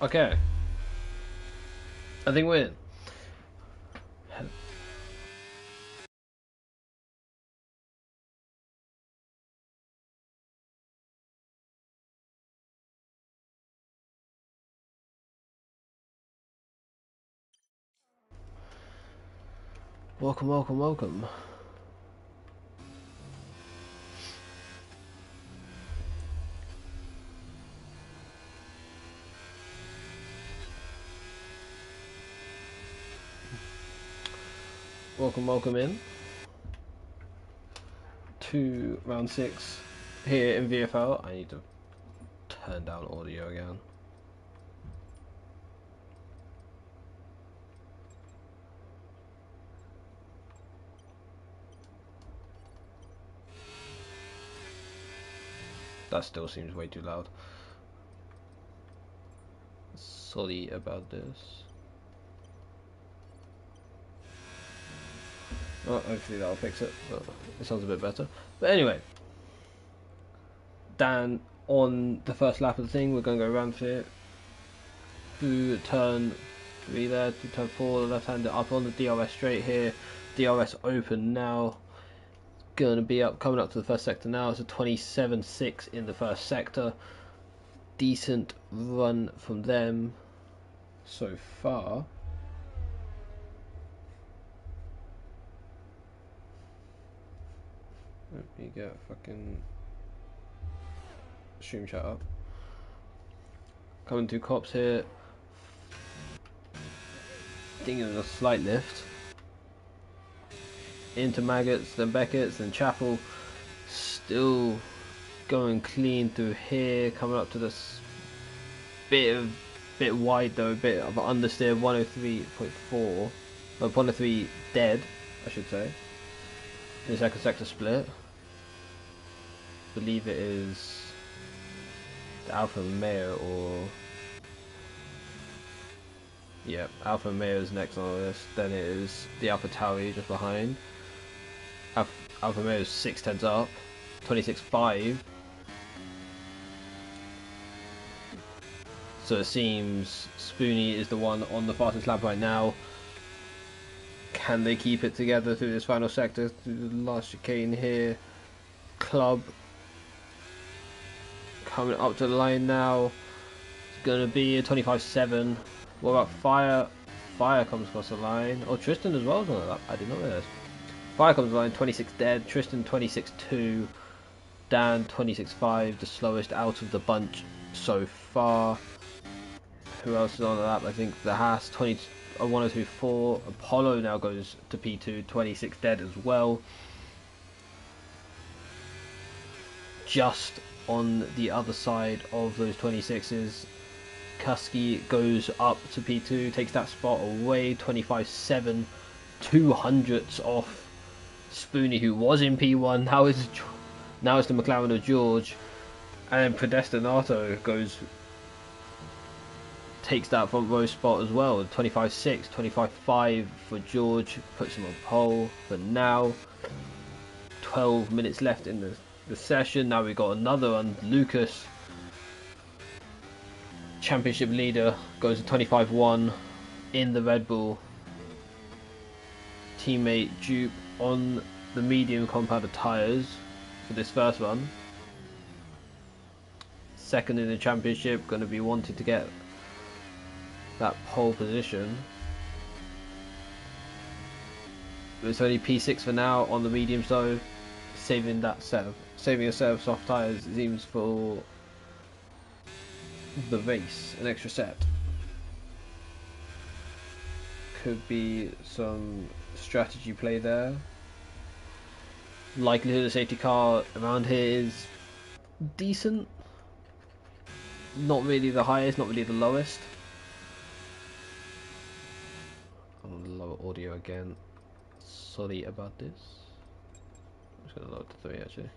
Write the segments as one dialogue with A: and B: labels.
A: Okay. I think we're... Welcome, welcome, welcome. Welcome, welcome in to round 6 here in VFL. I need to turn down audio again. That still seems way too loud. Sorry about this. Oh, hopefully that'll fix it. But it sounds a bit better. But anyway, Dan, on the first lap of the thing, we're going to go around for it. Through turn 3 there, to turn 4, the left-hander up on the DRS straight here. DRS open now. Going to be up, coming up to the first sector now. It's a 27.6 in the first sector. Decent run from them so far. Let me get fucking stream chat up. Coming to cops here. I think it was a slight lift. Into Maggots, then Beckett's, then Chapel. Still going clean through here. Coming up to this bit wide though, a bit of understeer. 103.4. 103 dead, I should say. In the second sector split. Believe it is the Alfa Romeo or yeah, Alfa Romeo is next on the list. Then it is the Alfa Tauri just behind. Alfa Romeo is 6 tenths up, 26.5. So it seems Spoonie is the one on the fastest lap right now. Can they keep it together through this final sector, through the last chicane here? Club coming up to the line now. It's going to be a 25.7. What about Fire? Fire comes across the line. Oh, Tristan as well is on that. I did not realize. Fire comes to the line, 26 dead. Tristan 26.2. Dan 26.5, the slowest out of the bunch so far. Who else is on the lap? I think the Haas 102.4. Apollo now goes to P2, 26 dead as well. Just on the other side of those 26s, Kusky goes up to P2, takes that spot away, 25.7, 200ths off Spoonie, who was in P1. Now it's the McLaren of George, and Predestinato takes that front row spot as well. 25.6, 25.5 for George, puts him on pole for now. 12 minutes left in the session. Now we've got another one. Lucas, championship leader, goes to 25.1 in the Red Bull. Teammate Dupe on the medium compounded tyres for this first run. Second in the championship, going to be wanting to get that pole position. It's only P6 for now on the mediums though. Saving a set of soft tyres, it seems, for the race, an extra set. Could be some strategy play there. Likelihood of safety car around here is decent. Not really the highest, not really the lowest. I'm gonna lower audio again. Sorry about this. I'm just gonna lower to 3 actually.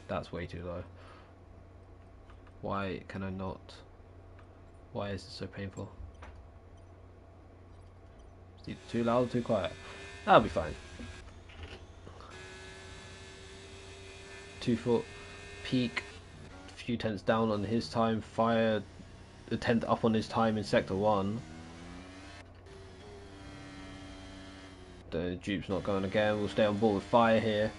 A: That's way too low. Why can I not? Why is it so painful? Is it too loud or too quiet? That'll be fine. 2 foot peak few tenths down on his time. Fire a tenth up on his time in sector 1. The dupe's not going again. We'll stay on board with Fire here.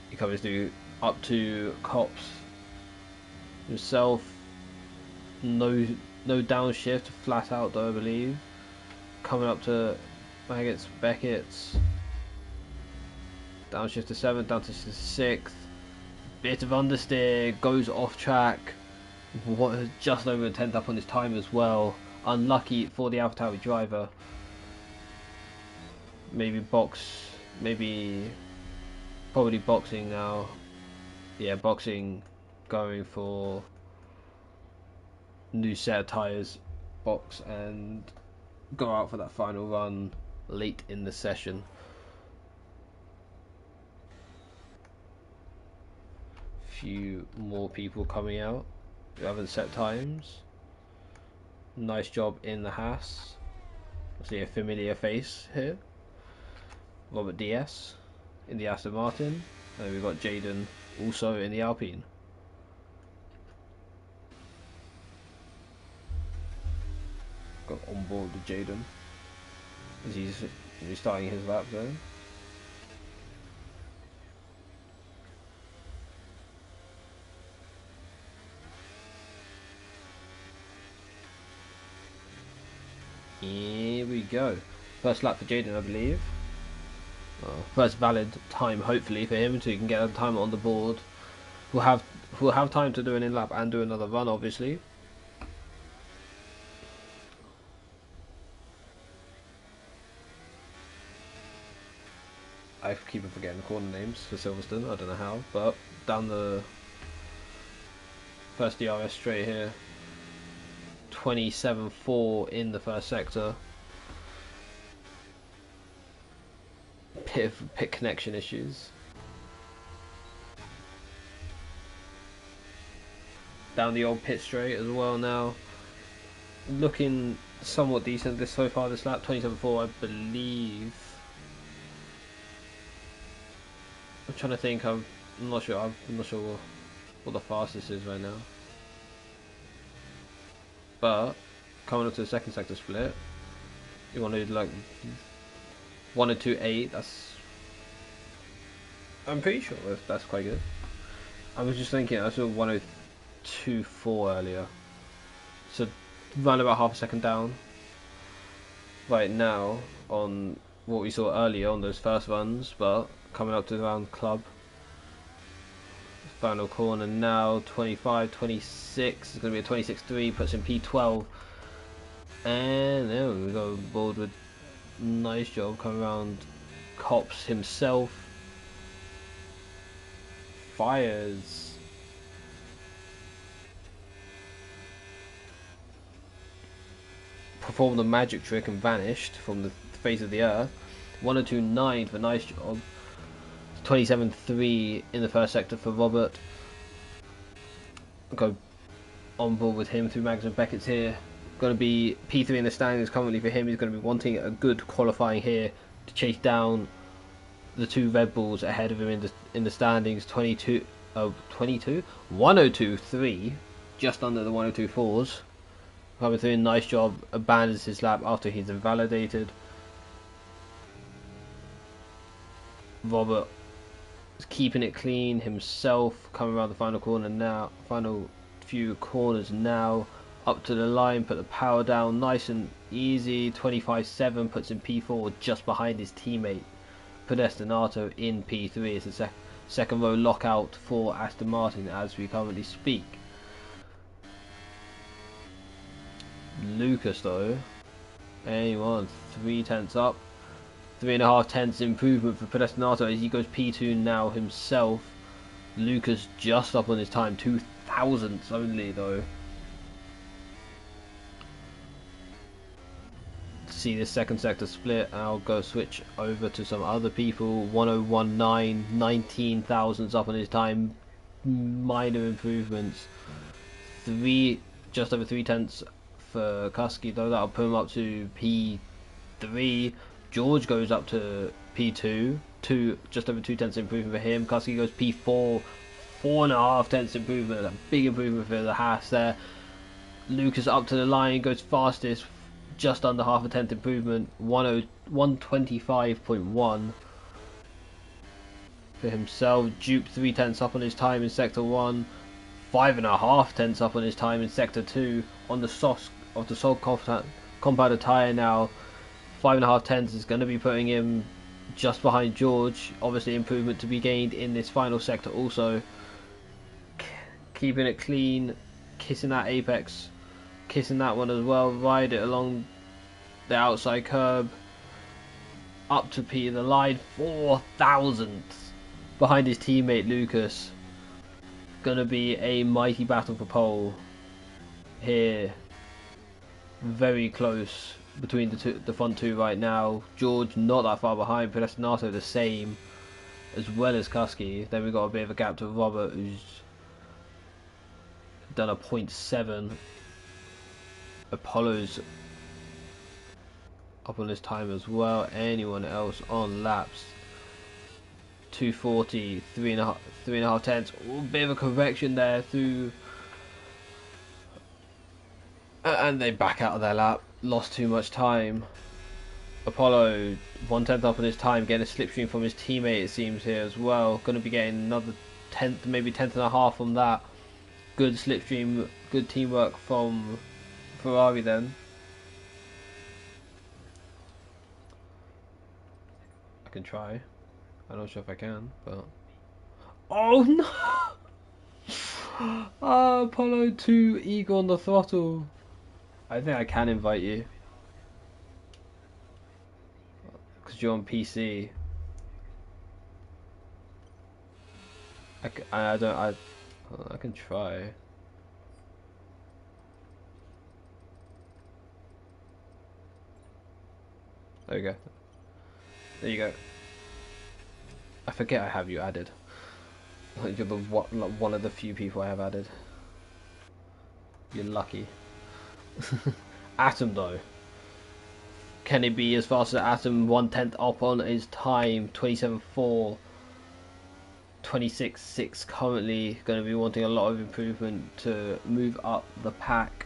A: He covers through up to Cops himself. No downshift, flat out though I believe. Coming up to Maggots, Beckett's. Downshift to 7th, down to 6th. Bit of understeer, goes off track. Just over a tenth up on his time as well. Unlucky for the AlphaTauri driver. Probably boxing now. Yeah, boxing, going for new set of tyres, box and go out for that final run late in the session. Few more people coming out who haven't set times. Nice job in the Haas. I see a familiar face here. Robert DS in the Aston Martin, and we've got Jaden also in the Alpine. Got on board with Jaden as he's restarting his lap there. Here we go. First lap for Jaden, I believe. First valid time, hopefully, for him, so he can get a time on the board. We'll have time to do an in-lap and do another run, obviously. I keep on forgetting the corner names for Silverstone. I don't know how, but down the first DRS straight here. 27.4 in the first sector. Pit connection issues. Down the old pit straight as well now. Looking somewhat decent so far this lap. 27.4 I believe. I'm trying to think. I'm not sure. I'm not sure what the fastest is right now. But coming up to the second sector split, you want to do like 102.8. I'm pretty sure that's quite good. I was just thinking I saw 102.4 earlier, so run about half a second down right now on what we saw earlier on those first runs, but coming up to the round club. Final corner now, 25, 26, it's going to be a 26.3, puts in P12, and there we go, board with nice job coming around. Cops himself fires, performed the magic trick and vanished from the face of the earth. 102.9 for nice job. 27.3 in the first sector for Robert. Go on board with him through Mags and Beckett's here. Going to be P3 in the standings currently for him. He's going to be wanting a good qualifying here to chase down the two Red Bulls ahead of him in the standings. 102.3, just under the 102.4s. Coming through, nice job, abandons his lap after he's invalidated. Robert is keeping it clean himself, coming around the final corner now, final few corners now, up to the line, put the power down, nice and easy. 25.7 puts in P4 just behind his teammate Pedestinato in P3. It's a second row lockout for Aston Martin as we currently speak. Lucas though, anyone 3 tenths up, 3.5 tenths improvement for Pedestinato as he goes P2 now himself. Lucas just up on his time, 2 thousandths only though. See this second sector split, I'll go switch over to some other people. 101.9, 19 thousandths up on his time, minor improvements. Just over 3 tenths for Kuski though, that'll put him up to P3. George goes up to P2, just over 2 tenths improvement for him. Kuski goes P4, 4.5 tenths improvement. A big improvement for the Haas there. Lucas up to the line, goes fastest, just under half a tenth improvement. 125.1 for himself. Dupe 3 tenths up on his time in sector 1. 5.5 tenths up on his time in sector 2 on the soft of the sole compound tyre now. 5.5 tenths is going to be putting him just behind George. Obviously improvement to be gained in this final sector also. Keeping it clean, kissing that apex, kissing that one as well. Ride it along the outside curb up to Peter the line. 4 thousandths behind his teammate Lucas. Gonna be a mighty battle for pole here. Very close between the front two right now. George not that far behind. Pedestinato the same, as well as Kusky. Then we've got a bit of a gap to Robert, who's done a 0.7. Apollo's up on his time as well. Anyone else on laps? 240, 3.5 tenths. Ooh, bit of a correction there through, and they back out of their lap. Lost too much time. Apollo 1/10 up on his time, getting a slipstream from his teammate it seems here as well. Going to be getting another 10th, maybe 10th.5 from that. Good slipstream, good teamwork from Ferrari then. I can try. I'm not sure if I can, but... Oh no! Apollo 2, Eagle on the throttle. I think I can invite you. Because you're on PC. I can try. There you go. There you go. I forget I have you added. You're the one of the few people I have added. You're lucky. Atom though. Can it be as fast as Atom? 1/10 up on his time. 27.4. 26.6 currently. Going to be wanting a lot of improvement to move up the pack.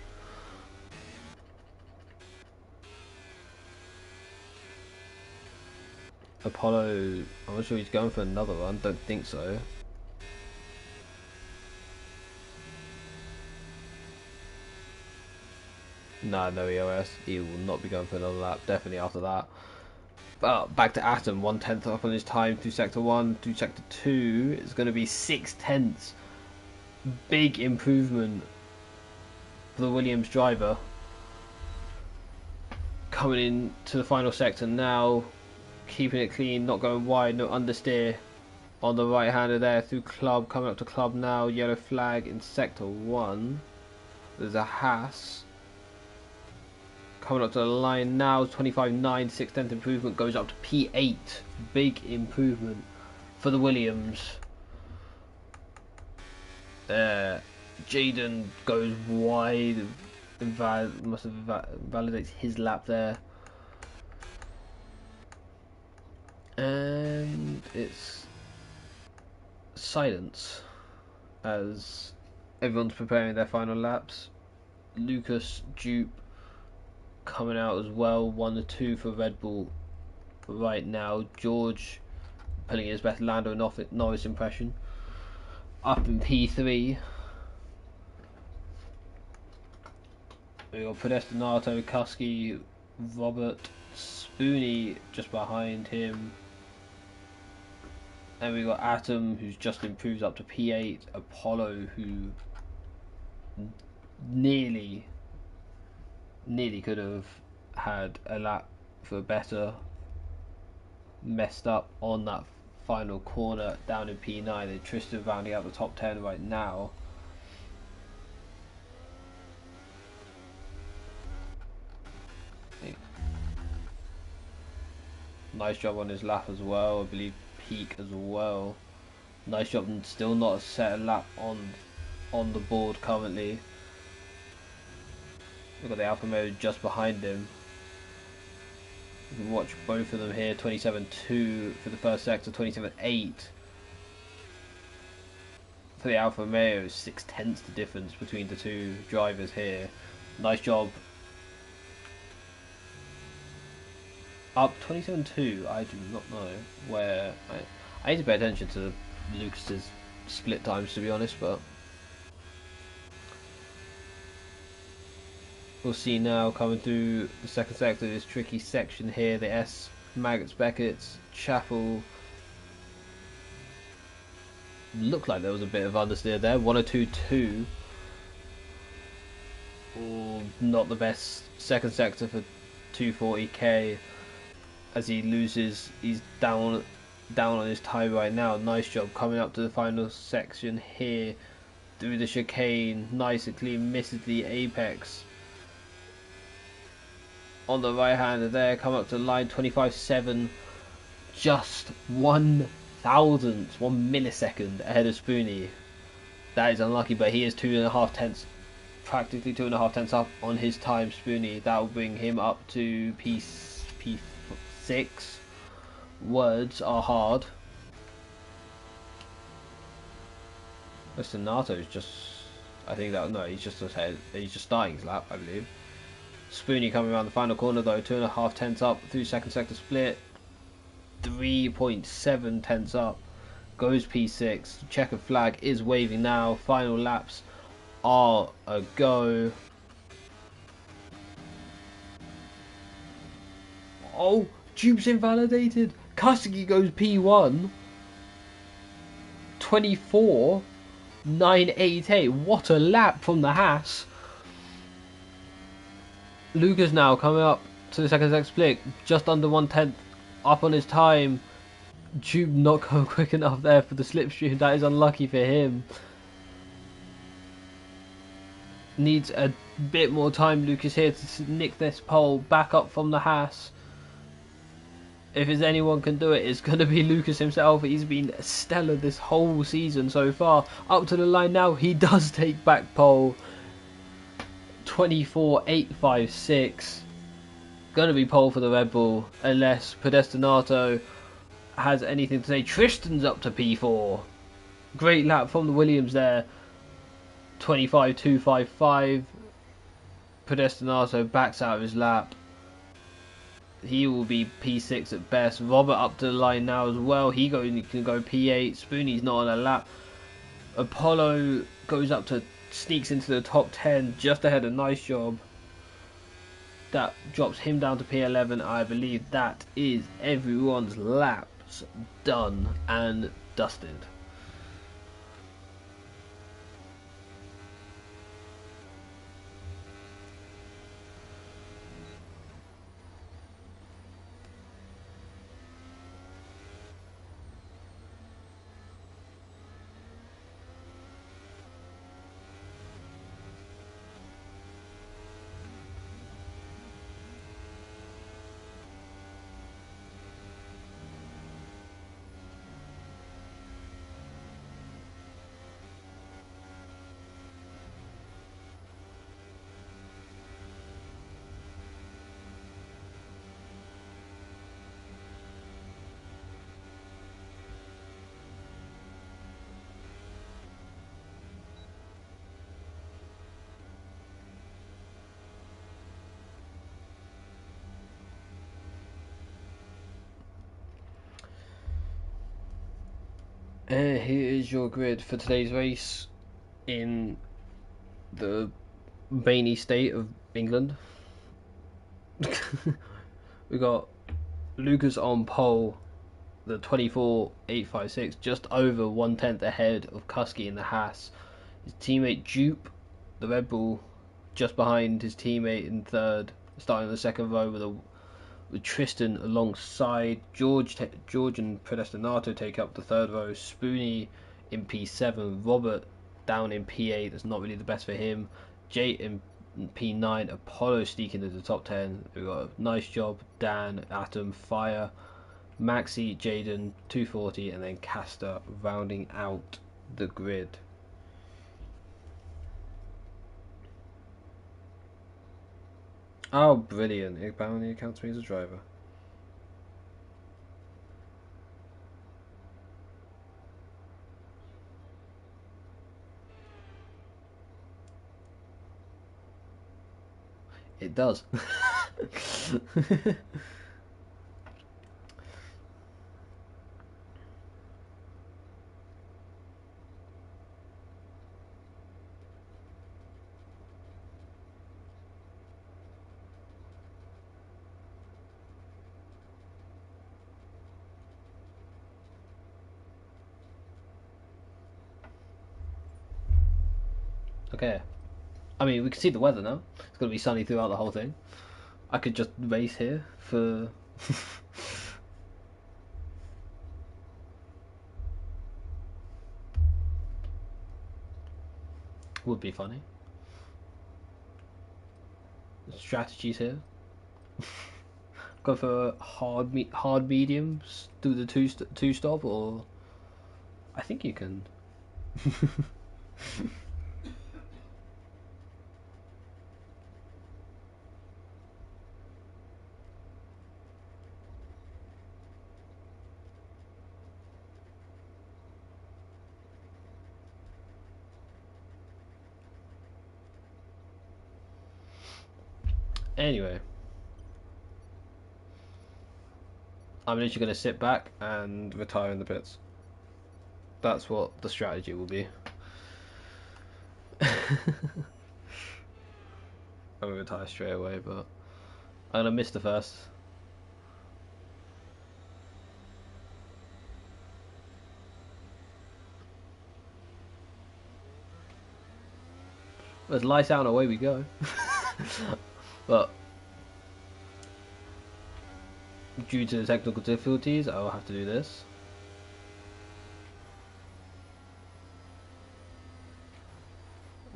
A: Apollo, I'm not sure he's going for another one. Don't think so. No EOS. He will not be going for another lap. Definitely after that. But back to Atom. 1/10 up on his time through sector 1. Through sector 2. It's going to be 6 tenths. Big improvement for the Williams driver. Coming in to the final sector now. Keeping it clean. Not going wide. No understeer on the right hander there. Through club. Coming up to club now. Yellow flag in sector 1. There's a Haas. Coming up to the line now, 25.9, 6 tenth improvement, goes up to P8. Big improvement for the Williams. Jaden goes wide, must have validates his lap there. And it's silence as everyone's preparing their final laps. Lucas, Dupe, coming out as well. 1 to 2 for Red Bull right now. George pulling his best Lando Norris impression up in P3. We got Pedestinato, Kusky, Robert, Spoonie just behind him, and we got Atom, who's just improved up to P8. Apollo, who nearly could have had a lap for better, messed up on that final corner down in P9, and Tristan rounding out the top 10 right now. Nice job on his lap as well. I believe Peak as well. Nice job, and still not set a lap on the board currently. We've got the Alfa Romeo just behind him. You can watch both of them here. 27.2 for the first sector, 27.8 for the Alfa Romeo, 6/10 the difference between the two drivers here. Nice job. Up 27-2. I do not know where. I need to pay attention to Lucas's split times, to be honest, but we'll see now coming through the second sector, this tricky section here. The S, Maggots, Beckett's, Chapel. Looked like there was a bit of understeer there. 102.2. Not the best second sector for 240k. As he loses, he's down on his tyre right now. Nice job coming up to the final section here through the chicane. Nice and clean, misses the apex on the right hander there. Come up to line 25.7, just 1 millisecond ahead of Spoonie. That is unlucky, but he is 2.5 tenths, practically 2.5 tenths up on his time. Spoonie, that will bring him up to P6. Words are hard. Donato is just, I think that, no, he's just ahead. He's just starting his lap, I believe. Spoonie coming around the final corner though, 2.5 tenths up through second sector split. 3.7 tenths up, goes P6. Checkered flag is waving now. Final laps are a go. Oh, Dupe's invalidated. Custody goes P1. 24.988. What a lap from the Haas. Lucas now coming up to the second sector split, just under 1/10 up on his time. Dupe not going quick enough there for the slipstream. That is unlucky for him. Needs a bit more time, Lucas, here to nick this pole back up from the Haas. If there's anyone can do it, it's going to be Lucas himself. He's been stellar this whole season so far. Up to the line now, he does take back pole. 24.856. Going to be pole for the Red Bull, unless Pedestinato has anything to say. Tristan's up to P4. Great lap from the Williams there. 25.255. Pedestinato backs out of his lap. He will be P6 at best. Robert up to the line now as well. He can go P8. Spoonie's not on a lap. Apollo goes up to, sneaks into the top 10 just ahead of Nice Job. That drops him down to P11. I believe that is everyone's laps done and dusted. Here is your grid for today's race in the rainy state of England. We got Lucas on pole, the 24.856, just over 1/10 ahead of Kuski in the Haas. His teammate Dupe, the Red Bull, just behind his teammate in third, starting in the second row with Tristan alongside. George and Predestinato take up the third row. Spoonie in P7. Robert down in P8. That's not really the best for him. Jay in P9. Apollo sneaking into the top 10. We've got a Nice Job, Dan, Atom, Fire, Maxi, Jaden, 240, and then Castor rounding out the grid. Oh, brilliant. It apparently counts me as a driver. It does. Okay. I mean, we can see the weather now. It's going to be sunny throughout the whole thing. I could just race here for... Would be funny. Strategies here. Go for hard mediums. Do the two stop, or I think you can. Anyway, I'm literally going to sit back and retire in the pits. That's what the strategy will be. I'm going to retire straight away, but I'm going to miss the first. Let's lights out and away we go. But due to the technical difficulties, I will have to do this.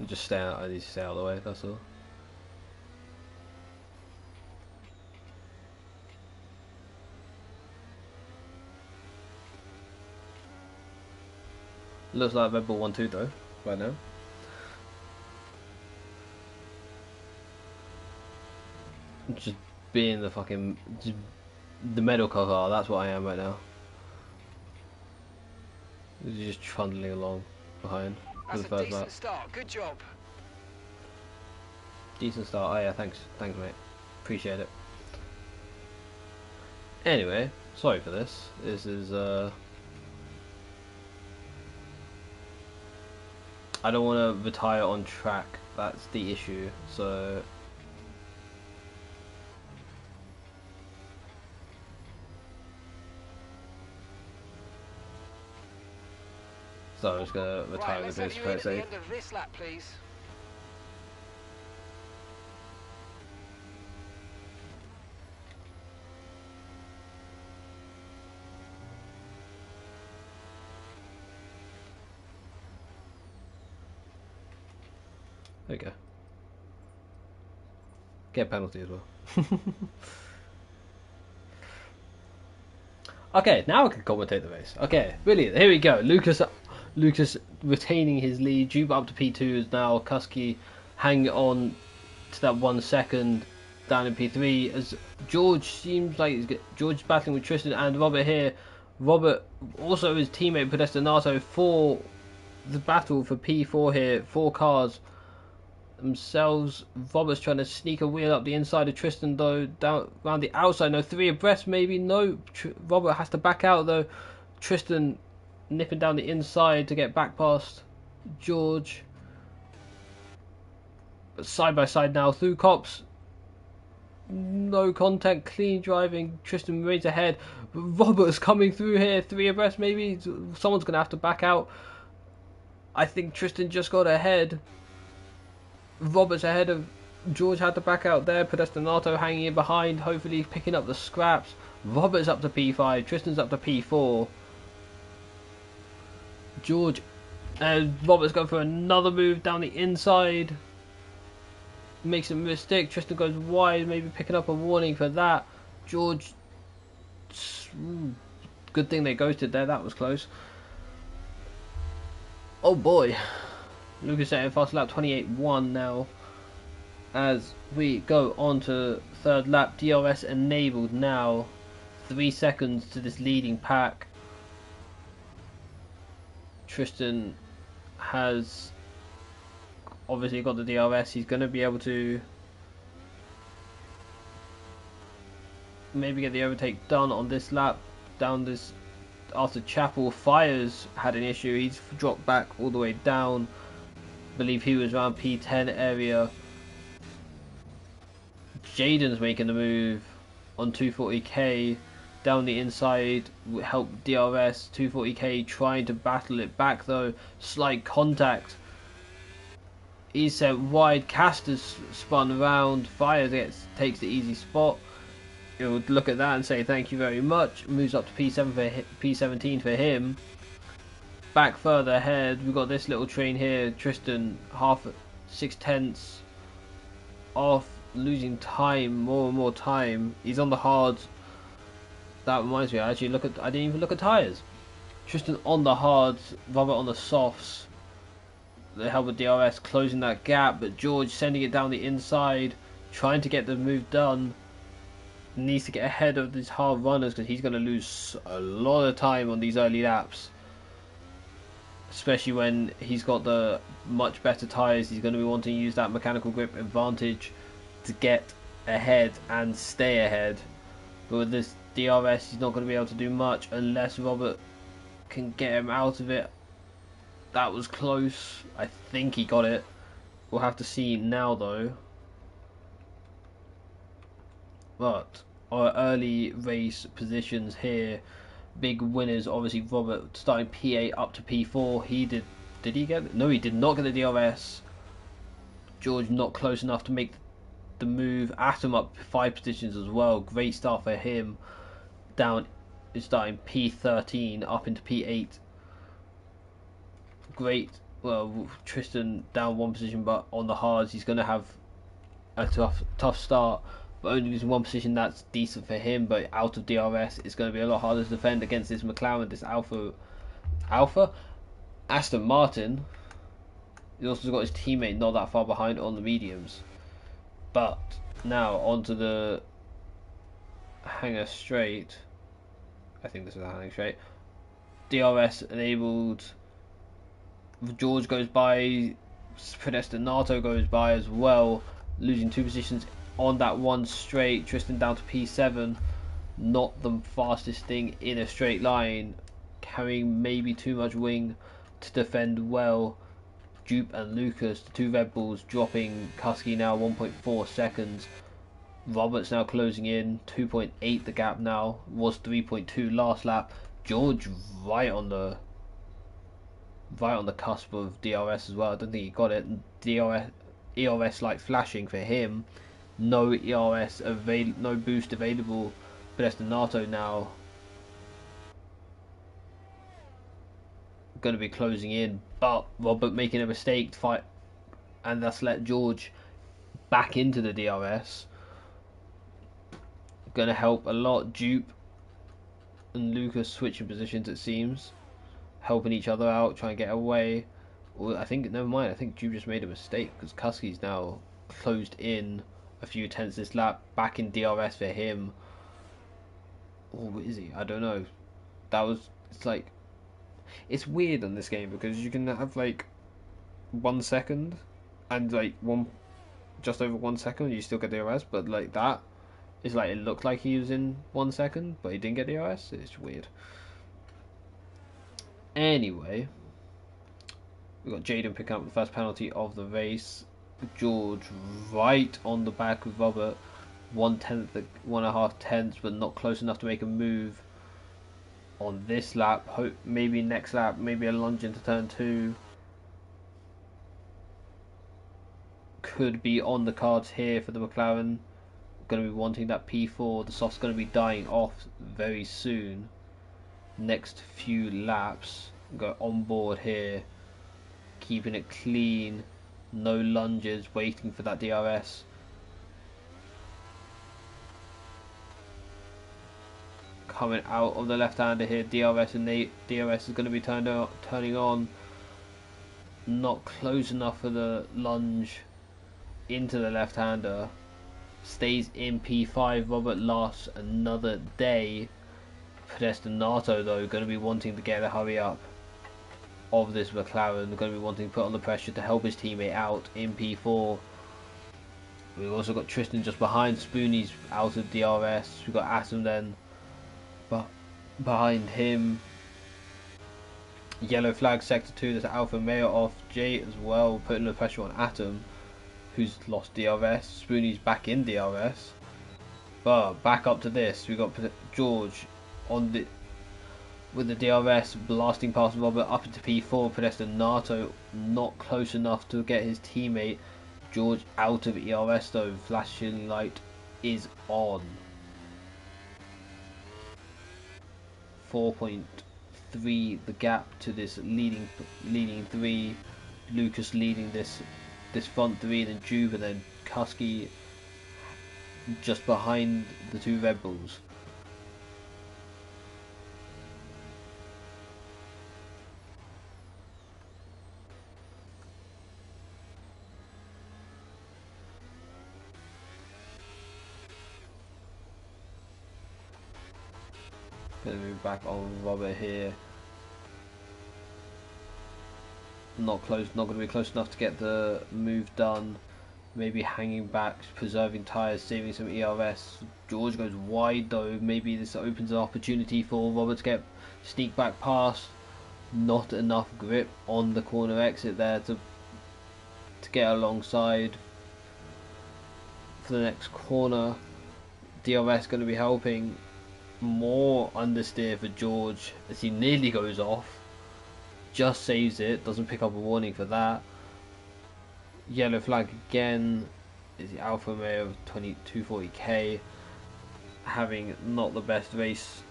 A: Just stay out. I need to stay out of the way. That's all. Looks like Red Bull 1-2 though, right now. Just being the fucking the medal car. That's what I am right now. Just trundling along behind for the first lap.
B: Start. Good job.
A: Decent start. Oh yeah, thanks, mate. Appreciate it. Anyway, sorry for this. This is I don't want to retire on track. That's the issue. So I'm just gonna retire
B: Right,
A: the base for
B: at the
A: sake.
B: end of this lap, please.
A: There you go. Get a penalty as well. Okay, now I can commentate the race. Okay, brilliant. Here we go. Lucas retaining his lead. Juba up to P2 is now Kusky hanging on to that 1 second down in P3 as George seems like George's battling with Tristan and Robert here. Robert also his teammate Pedestinato for the battle for P4 here. 4 cars themselves. Robert's trying to sneak a wheel up the inside of Tristan though, down around the outside. No, 3 abreast maybe. No, Robert has to back out though. Tristan nipping down the inside to get back past George. But side by side now through cops. No contact, clean driving. Tristan remains ahead. Robert's coming through here, 3 abreast maybe. Someone's gonna have to back out. I think Tristan just got ahead. Robert's ahead of George, had to back out there. Pedestinato hanging in behind, hopefully picking up the scraps. Robert's up to P5, Tristan's up to P4. George and Robert's going for another move down the inside. Makes a mistake. Tristan goes wide, maybe picking up a warning for that. George, good thing they ghosted there, that was close. Oh boy. Lucas at fast lap 28.1 now as we go on to third lap. DRS enabled now. 3 seconds to this leading pack. Tristan has obviously got the DRS. He's going to be able to maybe get the overtake done on this lap. Down this, after Chapel, Fires had an issue. He's dropped back all the way down. I believe he was around P10 area. Jaden's making the move on 240k down the inside, help DRS. 240k trying to battle it back though. Slight contact. He's sent wide. Caster's spun around. Fire takes the easy spot. He would look at that and say thank you very much. Moves up to P17 for him. Back further ahead, we've got this little train here. Tristan, 6/10 off, losing time, more and more time. He's on the hards. That reminds me, I didn't even look at tyres. Tristan on the hards, Robert on the softs. They help with DRS closing that gap, but George sending it down the inside, trying to get the move done. Needs to get ahead of these hard runners because he's going to lose a lot of time on these early laps. Especially when he's got the much better tyres, he's going to be wanting to use that mechanical grip advantage to get ahead and stay ahead. But with this DRS, he's not going to be able to do much unless Robert can get him out of it. That was close. I think he got it. We'll have to see now though. But our early race positions here, big winners. Obviously, Robert starting P8 up to P4. Did he get it? No, he did not get the DRS. George not close enough to make the move. Atom up 5 positions as well. Great start for him. Down, starting P13 up into P8. Great. Well, Tristan down 1 position, but on the hards, he's going to have a tough start. But only losing 1 position, that's decent for him. But out of DRS, it's going to be a lot harder to defend against this McLaren, this Aston Martin. He's also got his teammate not that far behind on the mediums. But now onto the hanger straight. I think this is a hanger straight. DRS enabled. George goes by. Predestinato goes by as well, losing 2 positions on that one straight. Tristan down to P7, not the fastest thing in a straight line, carrying maybe too much wing to defend well. Jupe and Lucas, the 2 Red Bulls, dropping Kusky now 1.4 seconds. Roberts now closing in 2.8 the gap now, was 3.2 last lap. George right on the cusp of DRS as well. I don't think he got it. ERS like flashing for him. No no boost available. Predestinato now going to be closing in, but Robert making a mistake to fight, and that's let George back into the DRS. Going to help a lot. Dupe and Lucas switching positions, it seems, helping each other out, trying to get away. Well, I think, never mind, I think Dupe just made a mistake because Kusky's now closed in a few tenths this lap, back in DRS for him. Or is he? I don't know. It's weird in this game because you can have like 1 second and like just over 1 second you still get DRS, but like that is like, it looked like he was in 1 second but he didn't get DRS. It's weird. Anyway, we got Jaden picking up the first penalty of the race. George right on the back of Robert, 1.5 tenths, but not close enough to make a move on this lap. Hope maybe next lap, maybe a lunge into turn 2 could be on the cards here for the McLaren. Going to be wanting that P4. The soft's going to be dying off very soon. Next few laps, go on board here, keeping it clean, no lunges, waiting for that DRS. Coming out of the left-hander here, DRS is going to be turning on. Not close enough for the lunge into the left-hander. Stays in P5. Robert lasts another day. Predestinato though going to be wanting to get a hurry up of this McLaren. They're going to be wanting to put on the pressure to help his teammate out in P4. We've also got Tristan just behind. Spoonie's out of DRS. We've got Atom then but behind him. Yellow flag sector 2, there's Alpha Male off. Jay as well, putting the pressure on Atom, who's lost DRS. Spoonie's back in DRS. But back up to this, we got George on the with the DRS blasting past Robert up into P4. Pedesta Nato not close enough to get his teammate. George out of ERS though. Flashing light is on. 4.3 the gap to this leading three. Lucas leading this front three, then Juve, and then Kusky just behind the two Red Bulls. Gonna move back on Robert here. Not gonna be close enough to get the move done. Maybe hanging back, preserving tyres, saving some ERS. George goes wide though. Maybe this opens an opportunity for Robert to get sneak back past. Not enough grip on the corner exit there to get alongside for the next corner. DRS going to be helping. More understeer for George as he nearly goes off. Just saves it, doesn't pick up a warning for that. Yellow flag again is the Alfa Romeo of 240k, having not the best race.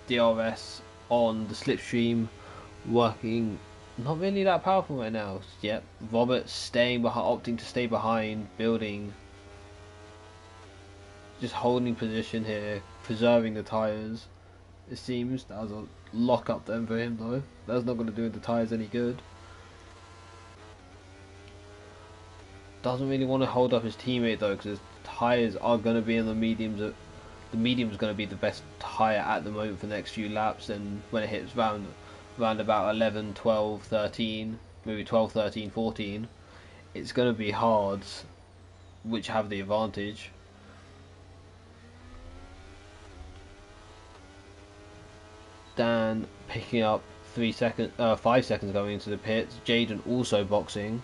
A: DRS on the slipstream, working not really that powerful right now. Yep, Robert staying behind, opting to stay behind, building, just holding position here, preserving the tyres. It seems that was a lock up then for him though. That's not going to do the tyres any good. Doesn't really want to hold up his teammate though, because his tyres are going to be in the mediums. The medium's going to be the best tyre at the moment for the next few laps, and when it hits round about 11, 12, 13, maybe 12, 13, 14, it's going to be hards which have the advantage. Dan picking up 5 seconds going into the pits. Jaden also boxing.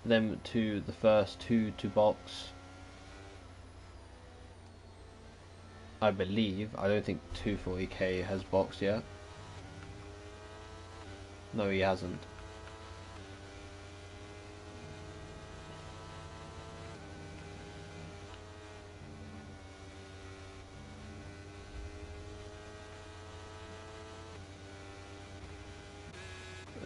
A: Them to the first two to box. I believe. I don't think 240k has boxed yet. No, he hasn't.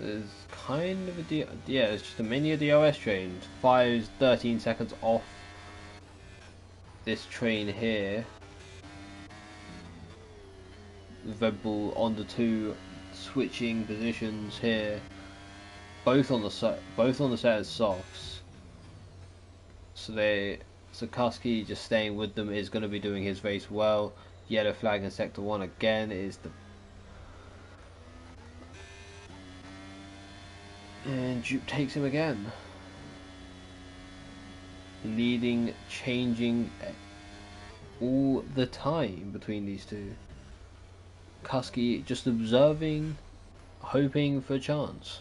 A: It's kind of a yeah, it's just a mini DRS train. Fires 13 seconds off this train here. Red Bull on the two, switching positions here. Both on the set as softs. So Kusky just staying with them is going to be doing his race well. Yellow flag in sector 1 again is the. And Jupe takes him again. Leading, changing all the time between these two. Kusky just observing, hoping for a chance.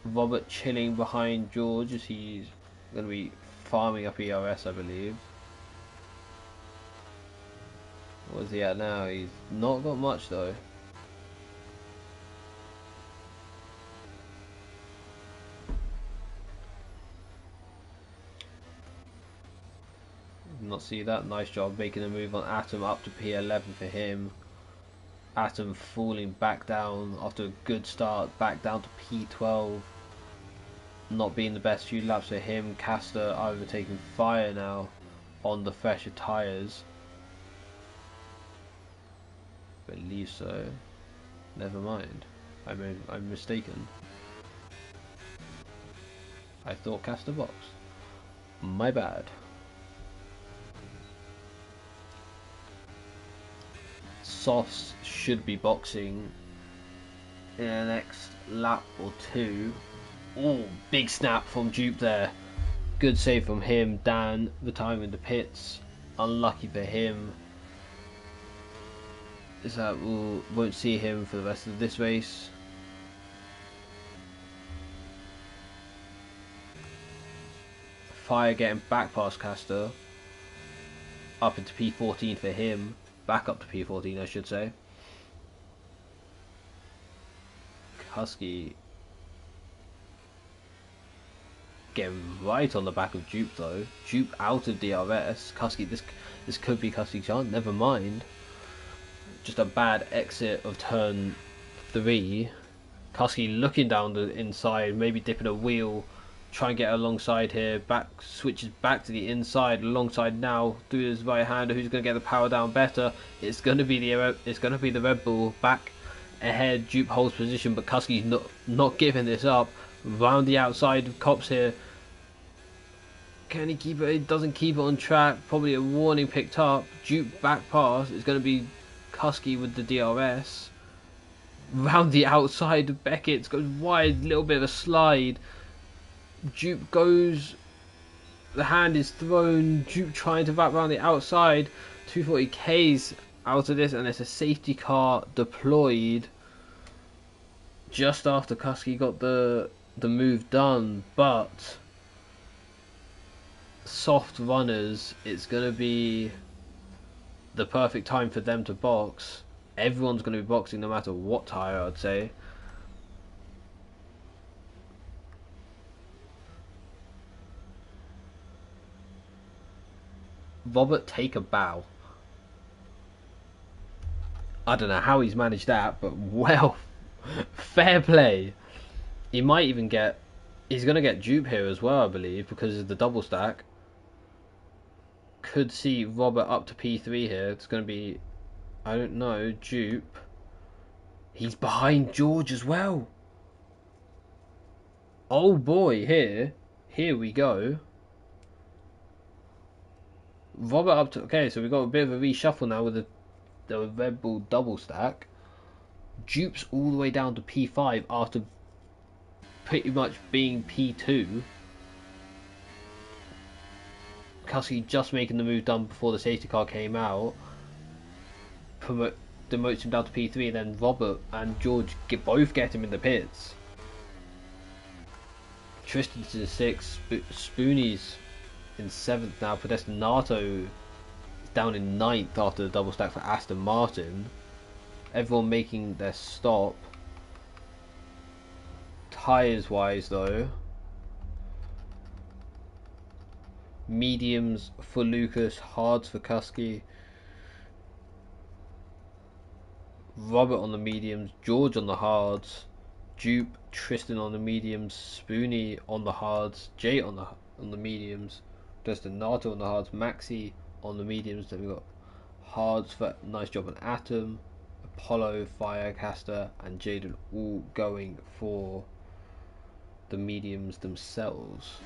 A: Robert chilling behind George as he's going to be farming up ERS, I believe. What's he at now? He's not got much though. Not see that. Nice job making a move on Atom up to P11 for him. Atom falling back down after a good start, back down to P12. Not being the best few laps for him. Castor overtaking fire now on the fresher tyres. Believe so. Never mind. I'm mistaken. I thought Castor box. My bad. Softs should be boxing in the next lap or two. Oh, big snap from Dupe there. Good save from him. Dan, the time in the pits. Unlucky for him. Is that we won't see him for the rest of this race. Fire getting back past Caster. Up into P14 for him. Back up to P14, I should say. Husky getting right on the back of Dupe though. Dupe out of DRS. Husky, this could be Husky's chance. Never mind. Just a bad exit of turn 3. Husky looking down the inside, maybe dipping a wheel. Try and get alongside here. Back switches back to the inside. Alongside now through his right hander. Who's going to get the power down better? It's going to be the Red Bull back ahead. Dupe holds position, but Husky's not giving this up. Round the outside of Cops here. Can he keep it? He doesn't keep it on track. Probably a warning picked up. Dupe back pass. It's going to be Husky with the DRS. Round the outside of Beckett. Goes wide. Little bit of a slide. Dupe goes, the hand is thrown. Dupe trying to wrap around the outside. 240k's out of this, and there's a safety car deployed just after Husky got the move done. But soft runners, it's going to be the perfect time for them to box. Everyone's going to be boxing no matter what tyre, I'd say. Robert, take a bow. I don't know how he's managed that, but well, fair play. He might even get... He's going to get Dupe here as well, I believe, because of the double stack. Could see Robert up to P3 here. It's going to be... I don't know, Dupe. He's behind George as well. Oh boy, here we go. Robert up to... Okay, so we've got a bit of a reshuffle now with the Red Bull double stack. Dupe's all the way down to P5 after pretty much being P2. Husky just making the move done before the safety car came out. Demotes him down to P3, and then Robert and George both get him in the pits. Tristan's in 6th, Spoonie's in 7th now. Predestinato is down in 9th after the double stack for Aston Martin. Everyone making their stop. Tyres wise though, mediums for Lucas, hards for Husky. Robert on the mediums, George on the hards, Dupe, Tristan on the mediums, Spoonie on the hards, Jay on the mediums, Destinato on the hards, Maxi on the mediums. Then we've got hards for nice job on Atom, Apollo, Firecaster, and Jaden all going for the mediums themselves.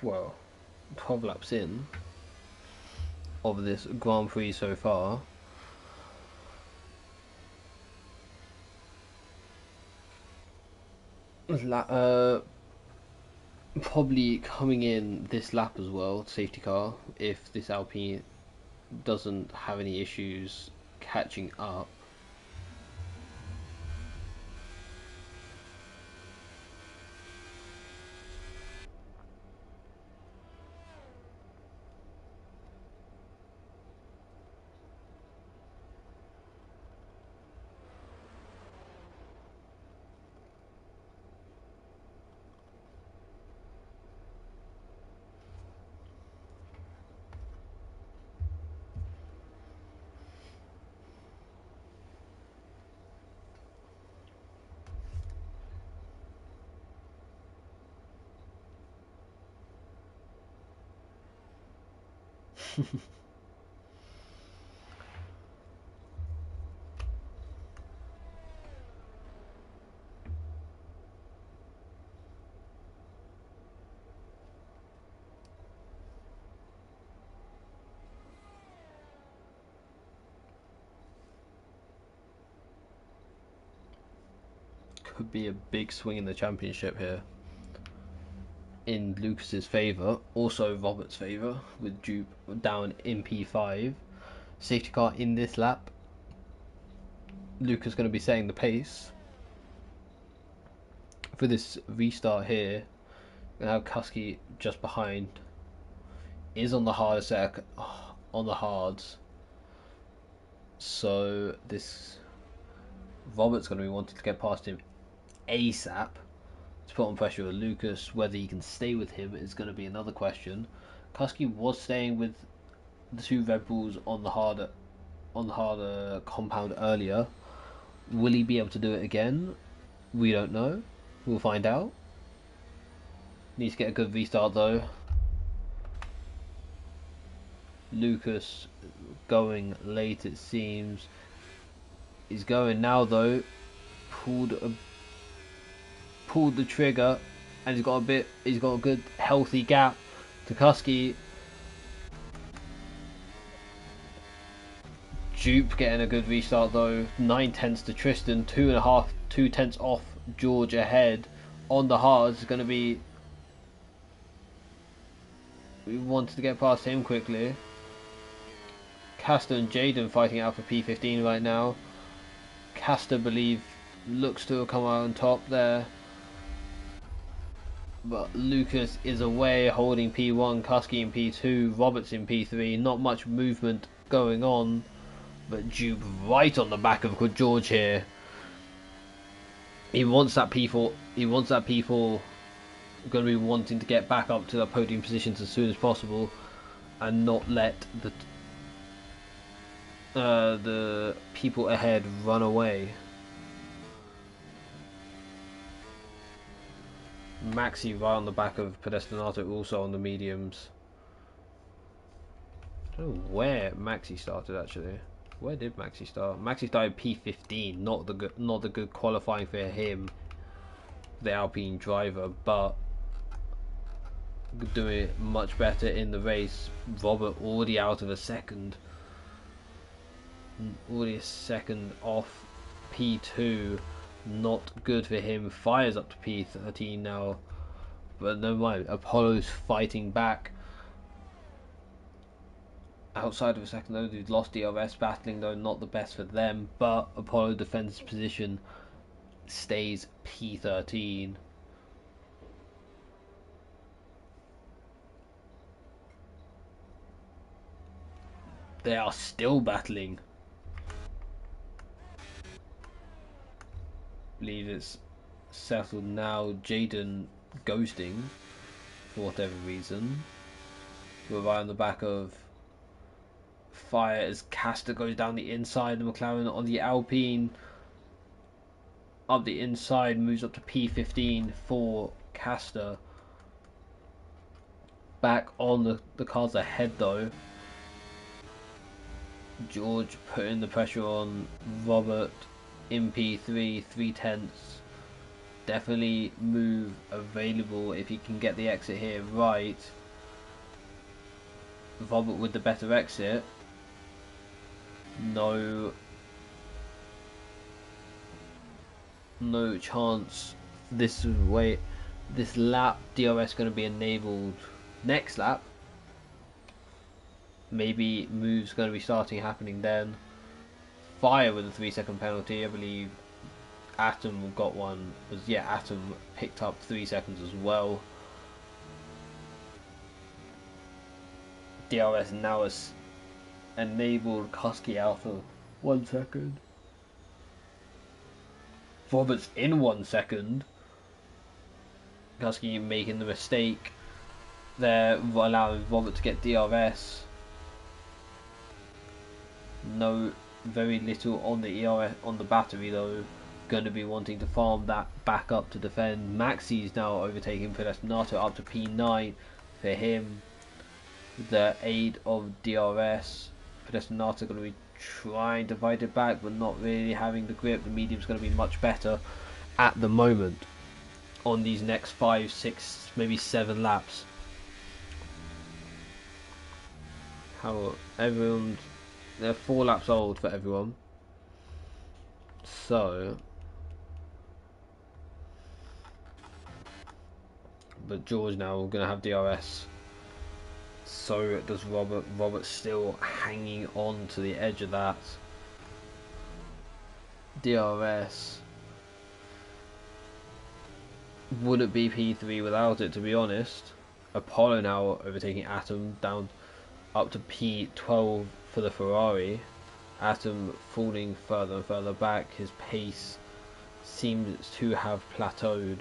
A: Well, 12 laps in of this Grand Prix so far. Probably coming in this lap as well, safety car, if this Alpine doesn't have any issues catching up. Could be a big swing in the championship here in Lucas's favour, also Robert's favour, with Dupe down in P5. Safety car in this lap. Lucas going to be setting the pace for this restart here. Now Kusky just behind is on the harder on the hards, so this Robert's going to be wanting to get past him ASAP to put on pressure with Lucas. Whether he can stay with him is going to be another question. Kusky was staying with the two Red Bulls on the harder compound earlier. Will he be able to do it again? We don't know. We'll find out. Needs to get a good restart though. Lucas going late, it seems. He's going now though. Pulled the trigger, and he's got a good healthy gap to Kusky. Dupe getting a good restart though. 9/10 to Tristan, 2.5 off George ahead on the hards. Is going to be. We wanted to get past him quickly. Castor and Jaden fighting out for P15 right now. Castor, looks to have come out on top there, but Lucas is away holding P1, Kusky in P2, Roberts in P3. Not much movement going on, but Dupe right on the back of George here. He wants that P4. He wants that P4. Going to be wanting to get back up to the podium positions as soon as possible, and not let the people ahead run away. Maxi right on the back of Pedestinato, also on the mediums. I don't know where Maxi started actually. Where did Maxi start? Maxi started P15, not the good qualifying for him, the Alpine driver, but doing it much better in the race. Robert already out of a second. Already a second off P2. Not good for him. Fires up to P13 now, but never mind. Apollo's fighting back. Outside of a second though, they've lost DRS battling though, not the best for them, but Apollo defends his position, stays P13. They are still battling. Believe it's settled now. Jaden ghosting for whatever reason. We're right on the back of Fire as Castor goes down the inside. The McLaren on the Alpine up the inside, moves up to P15 for Castor. Back on the cars ahead though. George putting the pressure on Robert in P3, 3/10. Definitely move available if he can get the exit here right. Robert with the better exit. No chance this lap. DRS going to be enabled next lap. Maybe moves going to be happening then. Fire with a 3-second penalty. I believe Atom got one. Atom picked up 3 seconds as well. DRS now has enabled Kusky out of 1 second. Roberts in 1 second. Kusky making the mistake there, allowing Robert to get DRS. Very little on the ERS on the battery though. Going to be wanting to farm that back up to defend. Maxi's now overtaking Pedestinato up to P9 for him. The aid of DRS. Pedestinato going to be trying to fight it back, but not really having the grip. The medium's going to be much better at the moment on these next 5, 6, maybe 7 laps. How everyone. They're 4 laps old for everyone. So, but George now going to have DRS. So does Robert. Robert's still hanging on to the edge of that. DRS. Wouldn't be P3 without it, to be honest. Apollo now overtaking Atom down up to P12 for the Ferrari. Atom falling further and further back. His pace seems to have plateaued.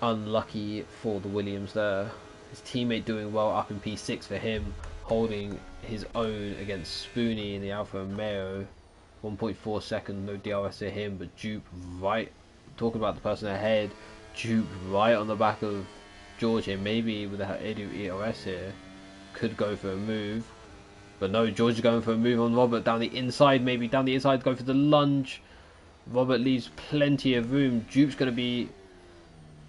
A: Unlucky for the Williams there. His teammate doing well up in P6 for him, holding his own against Spoonie in the Alfa Romeo. 1.4 seconds, no DRS to him, but Jupe right, talking about the person ahead, Jupe right on the back of George here, maybe with the aid of ERS here, could go for a move. But no, George is going for a move on Robert down the inside, maybe down the inside, go for the lunge. Robert leaves plenty of room. Jupe's going to be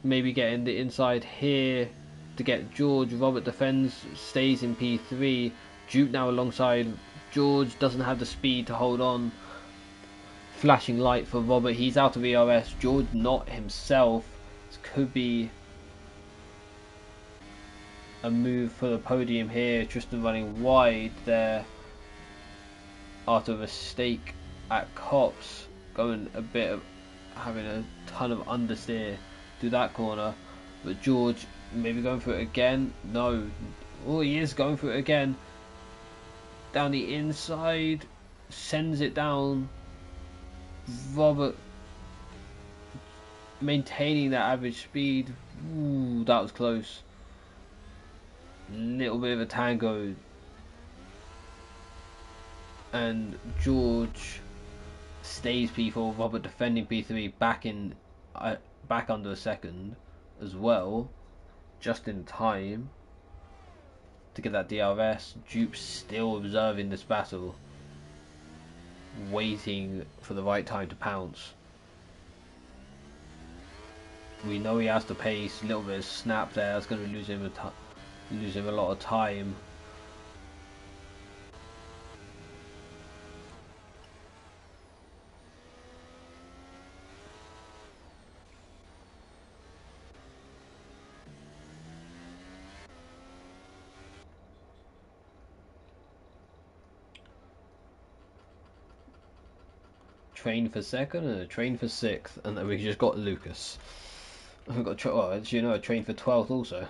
A: maybe getting the inside here to get George. Robert defends, stays in P3. Jupe now alongside George, doesn't have the speed to hold on. Flashing light for Robert, he's out of ERS. George not himself. This could be a move for the podium here. Tristan running wide there after a mistake at Cops, going a bit of having a ton of understeer through that corner. But George maybe going for it again. No, oh, he is going for it again. Down the inside, sends it down. Robert maintaining that average speed. Ooh, that was close. Little bit of a tango, and George stays P4. Robert defending P3, back under a second as well, just in time to get that DRS. Jupe still observing this battle, waiting for the right time to pounce. We know he has the pace. A little bit of snap there. That's going to lose him a lot of time. Train for second and a train for 6th, and then we just got Lucas. We've got a train for 12th also.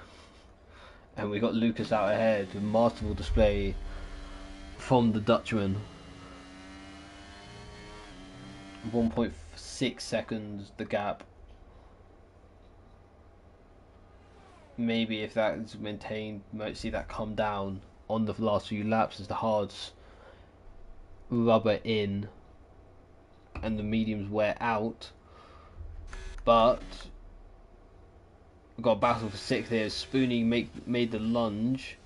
A: And we got Lucas out ahead. A masterful display from the Dutchman. 1.6 seconds the gap. Maybe if that is maintained, we might see that come down on the last few laps as the hards rubber in and the mediums wear out. But we've got a battle for 6th here. Spoonie made the lunge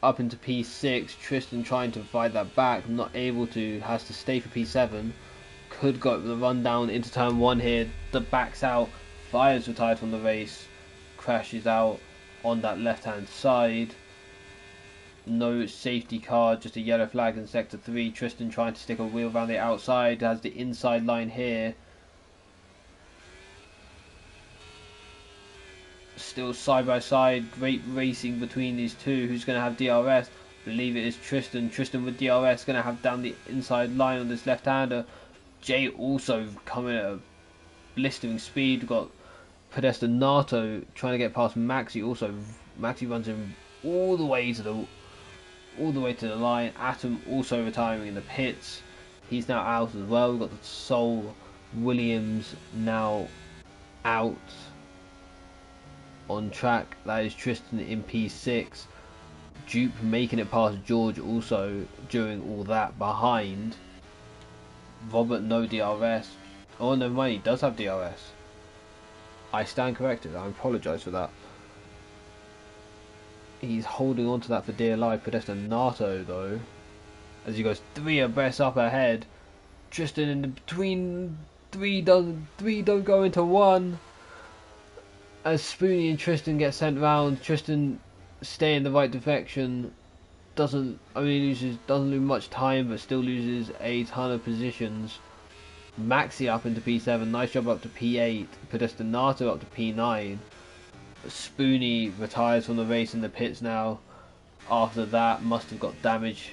A: up into P6. Tristan trying to fight that back, not able to, has to stay for P7. Could go the run down into turn 1 here. The backs out. Fire's retired from the race. Crashes out on that left hand side. No safety car, just a yellow flag in sector 3. Tristan trying to stick a wheel around the outside. Has the inside line here. Still side by side, great racing between these two. Who's going to have DRS? believe it is Tristan. Tristan with DRS going to have down the inside line on this left-hander. Jay also coming at a blistering speed. We've got Pedestinato trying to get past Maxi. Also, Maxi runs him all the way to the line. Atom also retiring in the pits. He's now out as well. We've got the Sol Williams now out on track. That is Tristan in P6. Dupe making it past George also during all that behind. Robert no DRS. Oh, never mind, he does have DRS. I stand corrected. I apologise for that. He's holding on to that for dear life. Pedestinato though, as he goes 3 abreast up ahead. Tristan in between. Three don't go into 1. As Spoonie and Tristan get sent round, Tristan stay in the right direction. Doesn't lose much time, but still loses a ton of positions. Maxi up into P7, nice job up to P8. Pedestinato up to P9. Spoonie retires from the race in the pits now. After that, must have got damage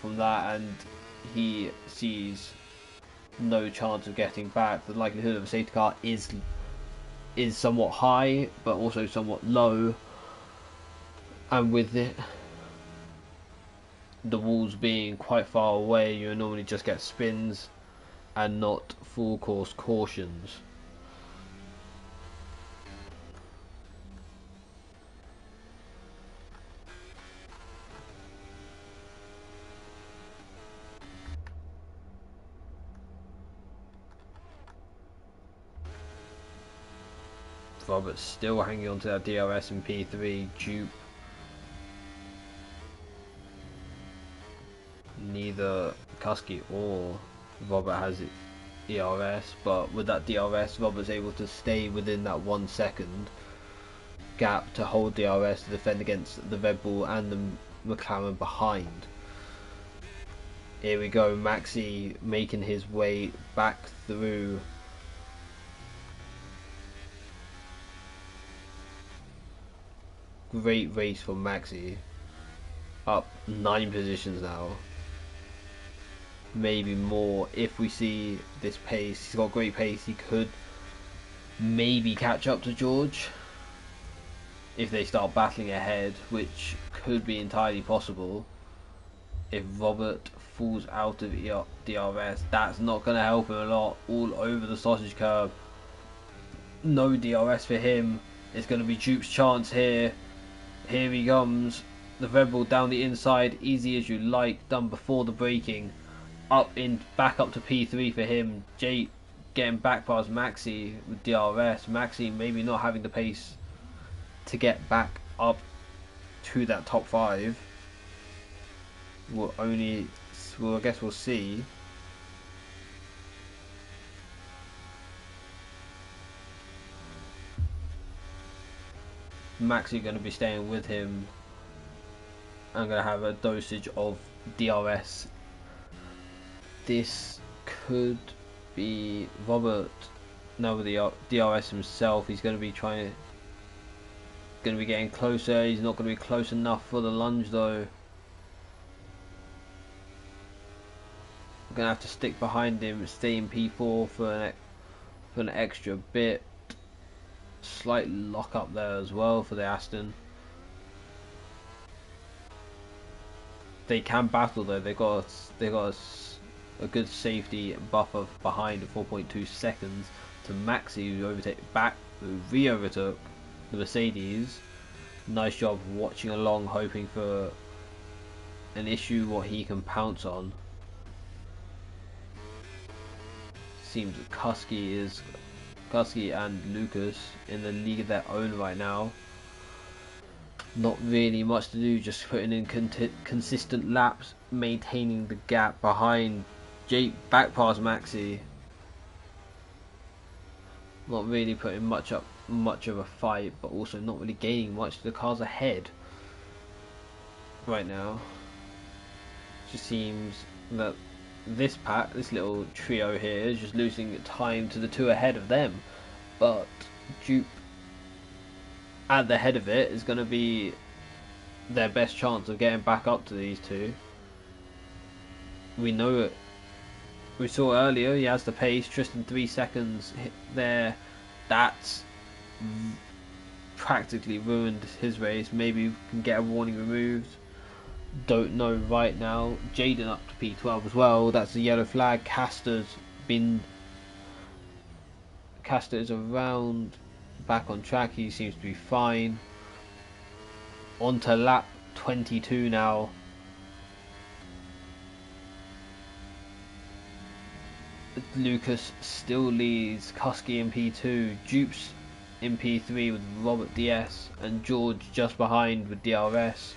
A: from that, and he sees no chance of getting back. The likelihood of a safety car is somewhat high, but also somewhat low. And with it, the walls being quite far away, you normally just get spins and not full course cautions. Robert's still hanging on to that DRS in P3. Dupe. Neither Kusky or Robert has ERS, but with that DRS, Robert's able to stay within that 1 second gap to hold DRS to defend against the Red Bull and the McLaren behind. Here we go, Maxi making his way back through. Great race for Maxi. Up 9 positions now. Maybe more if we see this pace. He's got great pace. He could maybe catch up to George if they start battling ahead, which could be entirely possible. If Robert falls out of DRS, that's not going to help him a lot. All over the sausage curb. No DRS for him. It's going to be Dupe's chance here. Here he comes. The Red Bull down the inside, easy as you like, done before the braking. Back up to P3 for him. Jay getting back past Maxi with DRS. Maxi maybe not having the pace to get back up to that top 5. I guess we'll see. Maxi going to be staying with him. I'm going to have a dosage of DRS. This could be Robert. No, with the DRS himself, he's going to be getting closer. He's not going to be close enough for the lunge though. I'm going to have to stick behind him, stay in P4 for an extra bit. Slight lock up there as well for the Aston. They can battle though. They got a good safety buffer behind at 4.2 seconds to Maxi, who re-overtook the Mercedes. Nice job watching along, hoping for an issue what he can pounce on. Seems that Kusky and Lucas in the league of their own right now. Not really much to do, just putting in consistent laps, maintaining the gap behind Jake, back past Maxi. Not really putting much of a fight, but also not really gaining much. The car's ahead right now. Just seems that this little trio here is just losing time to the 2 ahead of them, but Dupe at the head of it is going to be their best chance of getting back up to these two. We know it. We saw earlier he has the pace. Tristan 3 seconds hit there. That's practically ruined his race. Maybe we can get a warning removed. Don't know right now. Jaden up to P12 as well. That's the yellow flag. Castor's around, back on track. He seems to be fine. On to lap 22 now. Lucas still leads. Kusky in P2. Dupes in P3 with Robert DS, and George just behind with DRS.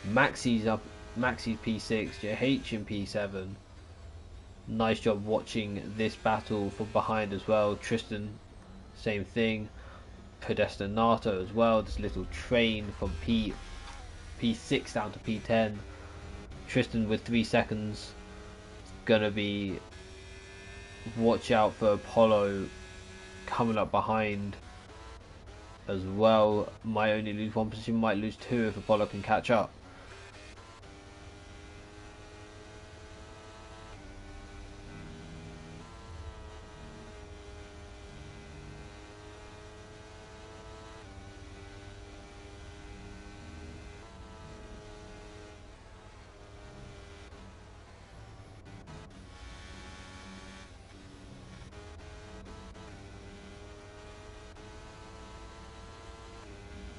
A: Maxi's P6, JH in P7. Nice job watching this battle from behind as well. Tristan, same thing. Predestinato as well. This little train from P6 down to P10. Tristan with 3 seconds. Gonna be watch out for Apollo coming up behind as well. Might only lose 1 position, might lose 2 if Apollo can catch up.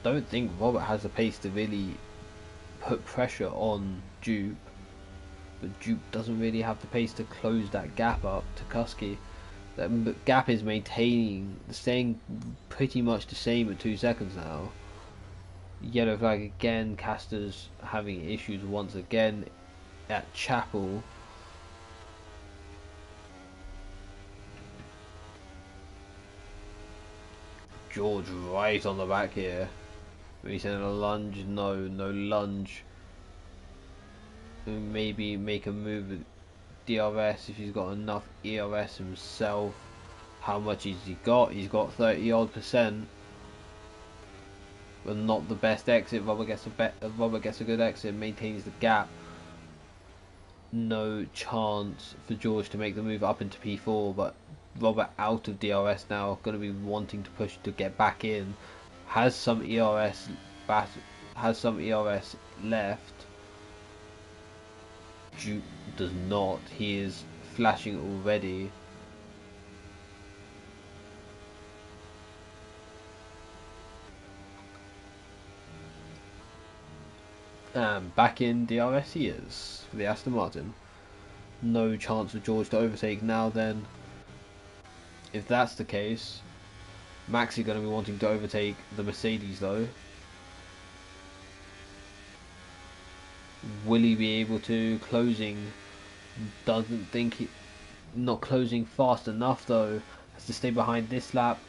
A: Don't think Robert has the pace to really put pressure on Dupe, but Dupe doesn't really have the pace to close that gap up to Kusky. That gap is staying pretty much the same at 2 seconds now. Yellow flag again. Castor's having issues once again at Chapel. George right on the back here. He's in a lunge. No lunge. Maybe make a move with DRS if he's got enough ERS himself. How much has he got? He's got 30 odd %. But not the best exit. Robert gets a good exit, maintains the gap. No chance for George to make the move up into P4, but Robert out of DRS now, going to be wanting to push to get back in. Has some ERS left. Duke does not. He is flashing already. Back in DRS he is for the Aston Martin. No chance for George to overtake now then. If that's the case, Max is going to be wanting to overtake the Mercedes though. Will he be able to? Closing. Doesn't think he... Not closing fast enough though. Has to stay behind this lap.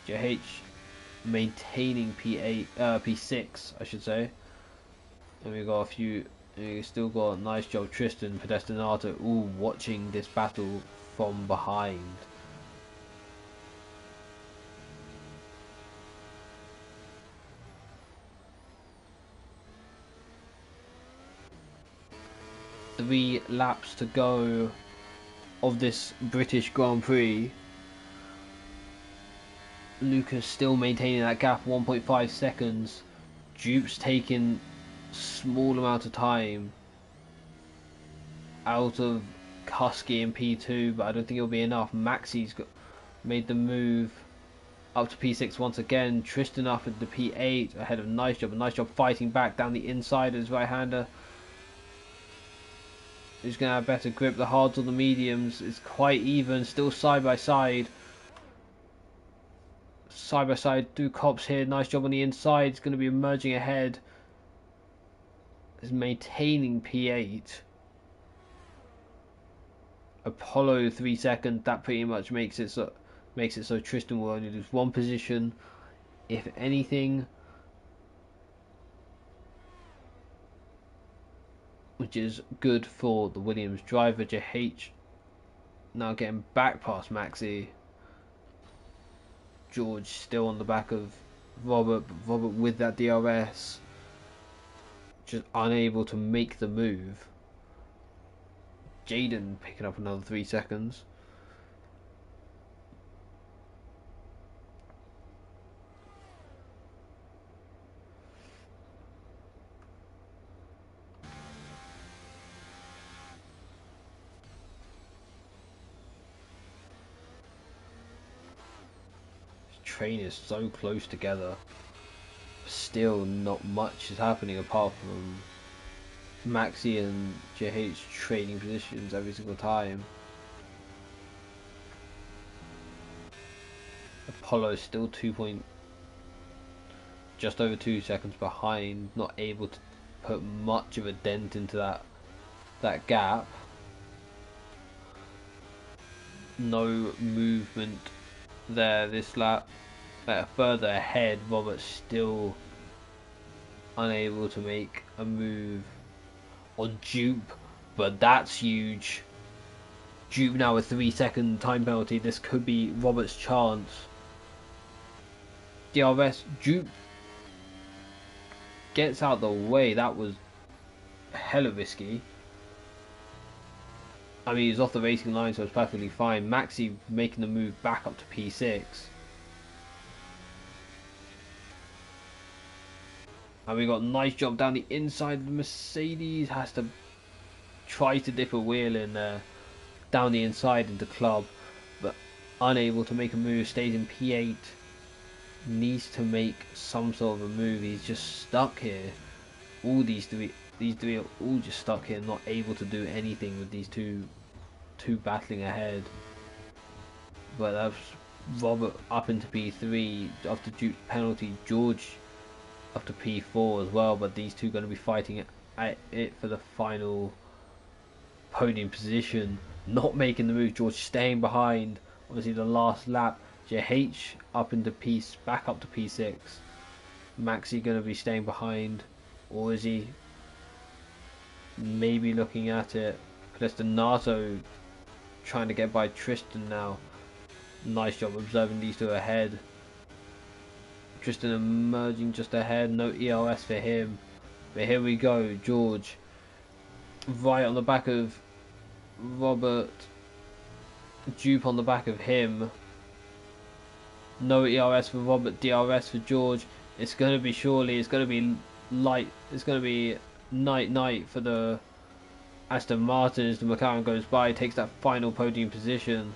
A: JH maintaining P6 I should say. And we got a few... We still got a nice job. Tristan, Predestinato, all watching this battle from behind. Three laps to go of this British Grand Prix. Lucas still maintaining that gap, 1.5 seconds. Dupe's taking small amount of time out of Kusky in P2, but I don't think it'll be enough. Maxi's made the move up to P6 once again. Tristan up at the P8 ahead of Nice Job fighting back down the inside of his right hander. Who's going to have better grip? The hards or the mediums? It's quite even, still side by side. Side by side, two cops here. Nice job on the inside. It's going to be emerging ahead. Is maintaining P8. Apollo 3 seconds. That pretty much makes it so Tristan will only lose 1 position, if anything, which is good for the Williams driver. JH now getting back past Maxi. George still on the back of Robert with that DRS. just unable to make the move. Jaden picking up another 3 seconds. Train is so close together. Still not much is happening apart from Maxi and JH trading positions every single time. Apollo is still just over 2 seconds behind, not able to put much of a dent into that gap. No movement there this lap. Further ahead, Robert's still unable to make a move on Dupe, but that's huge. Dupe now a 3-second time penalty. This could be Robert's chance. DRS, Dupe gets out the way. That was hella risky. I mean, he's off the racing line, so it's perfectly fine. Maxi making the move back up to P6. And we got a nice job down the inside. The Mercedes has to try to dip a wheel in there, down the inside into club, but unable to make a move. Stays in P8. Needs to make some sort of a move. He's just stuck here. All these three are all just stuck here, not able to do anything with these two battling ahead. But that's Robert up into P3 after Duke's penalty. George up to P4 as well, but these two are going to be fighting it for the final podium position. Not making the move. George staying behind. Obviously the last lap. JH up into back up to P6. Maxi going to be staying behind, or is he maybe looking at it? Nato trying to get by Tristan now. Nice job observing these two ahead. Tristan emerging just ahead, no ELS for him. But here we go, George right on the back of Robert. Dupe on the back of him. No ERS for Robert, DRS for George. It's going to be light. It's going to be night for the Aston Martins. The McLaren goes by, takes that final podium position.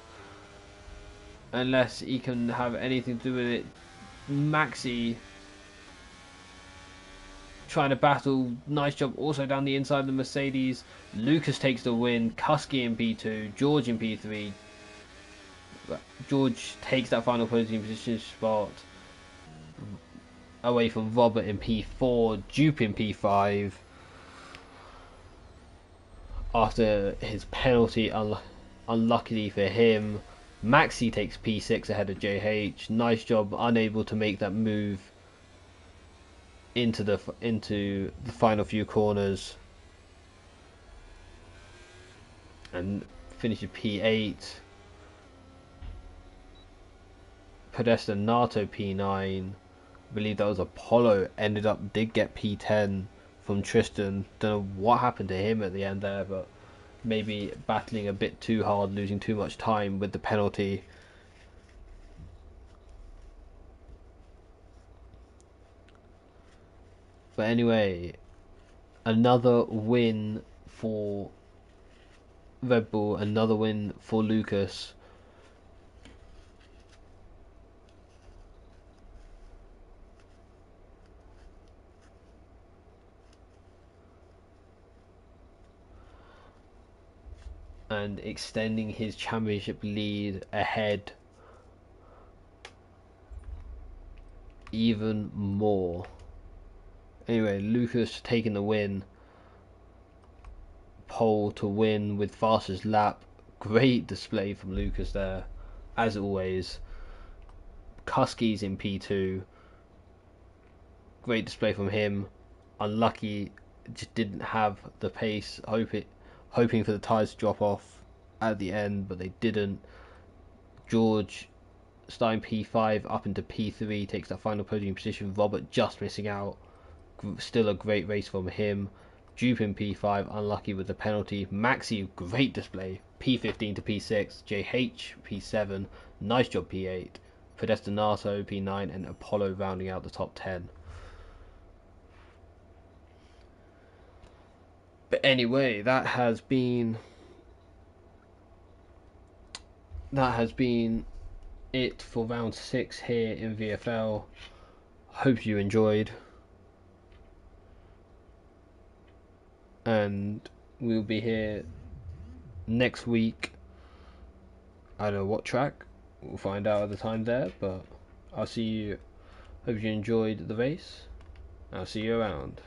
A: Unless he can have anything to do with it. Maxi trying to battle. Nice job also down the inside of the Mercedes. Lucas takes the win. Kusky in P2. George in P3. George takes that final podium position spot away from Robert in P4. Dupe in P5 after his penalty. Unluckily for him, Maxi takes P6 ahead of JH. Nice job, unable to make that move into the final few corners, and finishes P8. Nato P9. I believe that was Apollo. Did get P10 from Tristan. Don't know what happened to him at the end there, but maybe battling a bit too hard, losing too much time with the penalty. But anyway, another win for Red Bull, another win for Lucas. And extending his championship lead ahead even more. Anyway, Lucas taking the win. Pole to win with fastest lap. Great display from Lucas there, as always. Kusky's in P2. Great display from him. Unlucky, just didn't have the pace. Hoping for the tyres to drop off at the end, but they didn't. George starting P5 up into P3, takes that final podium position. Robert just missing out. Still a great race from him. Dupin P5, unlucky with the penalty. Maxi, great display. P15 to P6. JH P7, nice job P8. Predestinato P9, and Apollo rounding out the top 10. But anyway, that has been it for round 6 here in VFL. Hope you enjoyed, and we'll be here next week. I don't know what track, we'll find out at the time there, but I'll see you. Hope you enjoyed the race. I'll see you around.